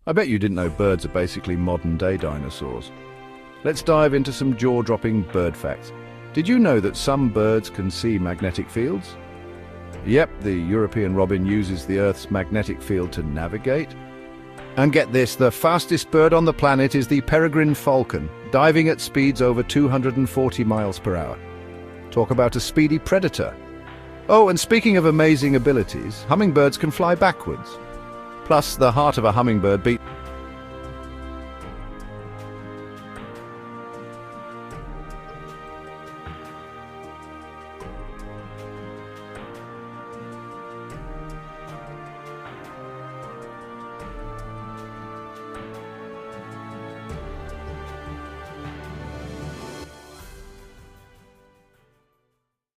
I bet you didn't know birds are basically modern-day dinosaurs. Let's dive into some jaw-dropping bird facts. Did you know that some birds can see magnetic fields? Yep, the European robin uses the Earth's magnetic field to navigate. And get this, the fastest bird on the planet is the peregrine falcon, diving at speeds over 240 miles per hour. Talk about a speedy predator. Oh, and speaking of amazing abilities, hummingbirds can fly backwards. Plus, the heart of a hummingbird beats